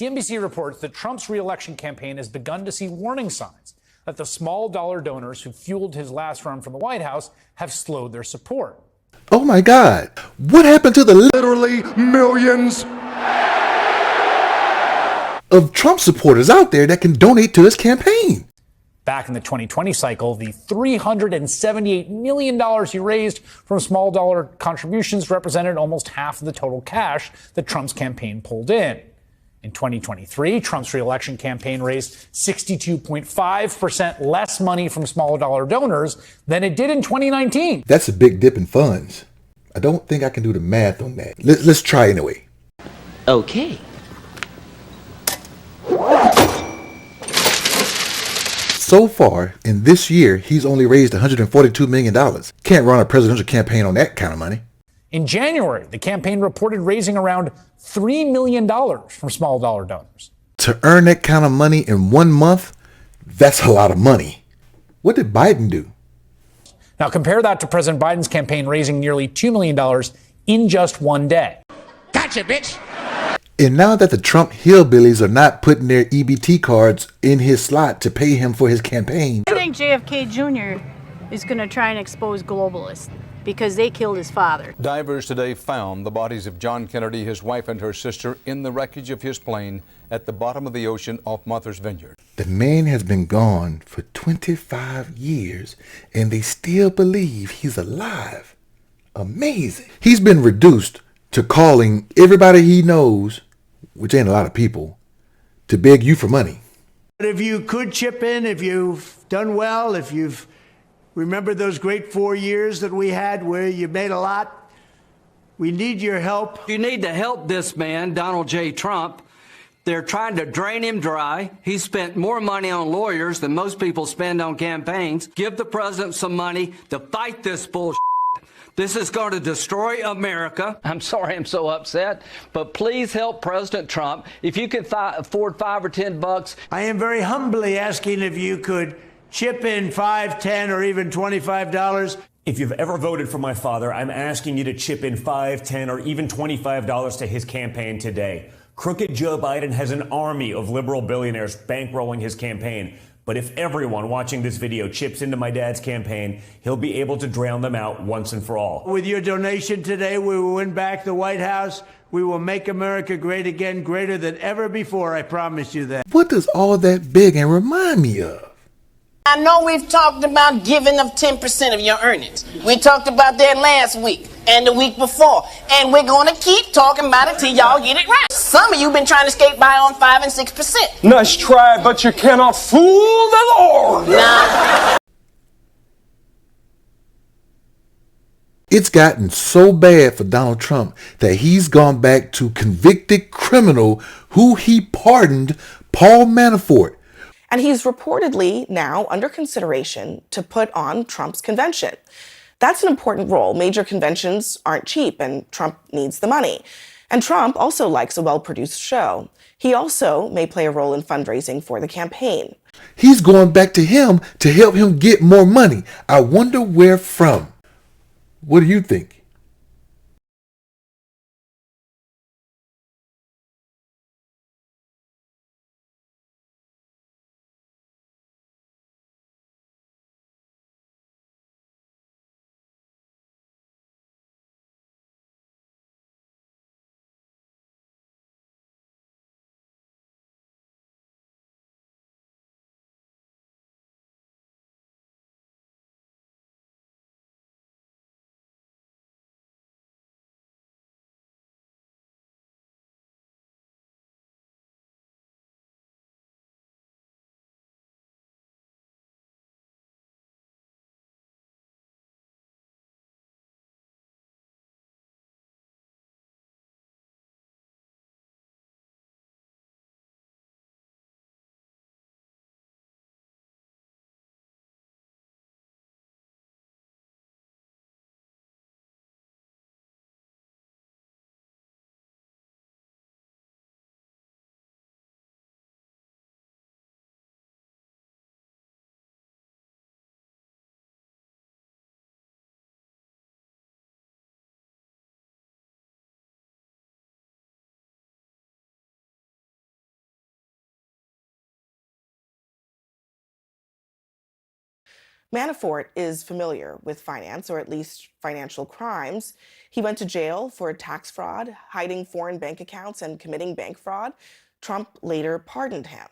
CNBC reports that Trump's re-election campaign has begun to see warning signs that the small dollar donors who fueled his last run from the White House have slowed their support. Oh my God, what happened to the literally millions of Trump supporters out there that can donate to his campaign? Back in the 2020 cycle, the $378 million he raised from small dollar contributions represented almost half of the total cash that Trump's campaign pulled in. In 2023, Trump's re-election campaign raised 62.5% less money from small dollar donors than it did in 2019. That's a big dip in funds. I don't think I can do the math on that. Let's try anyway. Okay. So far, in this year, he's only raised $142 million. Can't run a presidential campaign on that kind of money. In January, the campaign reported raising around $3 million from small dollar donors. To earn that kind of money in 1 month, that's a lot of money. What did Biden do? Now compare that to President Biden's campaign raising nearly $2 million in just 1 day. Gotcha, bitch! And now that the Trump hillbillies are not putting their EBT cards in his slot to pay him for his campaign. I think JFK Jr. is going to try and expose globalists because they killed his father. Divers today found the bodies of John Kennedy, his wife, and her sister in the wreckage of his plane at the bottom of the ocean off Martha's Vineyard. The man has been gone for 25 years and they still believe he's alive. Amazing. He's been reduced to calling everybody he knows, which ain't a lot of people, to beg you for money. If you could chip in, if you've done well, if you've remembered those great 4 years that we had where you made a lot, we need your help. You need to help this man, Donald J. Trump. They're trying to drain him dry. He spent more money on lawyers than most people spend on campaigns. Give the president some money to fight this bullshit. This is going to destroy America. I'm sorry I'm so upset, but please help President Trump. If you can afford $5 or $10. I am very humbly asking if you could chip in $5, $10, or even $25. If you've ever voted for my father, I'm asking you to chip in $5, $10, or even $25 to his campaign today. Crooked Joe Biden has an army of liberal billionaires bankrolling his campaign. But if everyone watching this video chips into my dad's campaign, he'll be able to drown them out once and for all. With your donation today, we will win back the White House. We will make America great again, greater than ever before. I promise you that. What does all that begging remind me of? I know we've talked about giving of 10% of your earnings. We talked about that last week and the week before. And we're going to keep talking about it till y'all get it right. Some of you been trying to skate by on 5 and 6%. Nice try, but you cannot fool the Lord. Nah. It's gotten so bad for Donald Trump that he's gone back to convicted criminal who he pardoned, Paul Manafort. And he's reportedly now under consideration to put on Trump's convention. That's an important role. Major conventions aren't cheap, and Trump needs the money. And Trump also likes a well-produced show. He also may play a role in fundraising for the campaign. He's going back to him to help him get more money. I wonder where from. What do you think? Manafort is familiar with finance, or at least financial crimes. He went to jail for tax fraud, hiding foreign bank accounts, and committing bank fraud. Trump later pardoned him.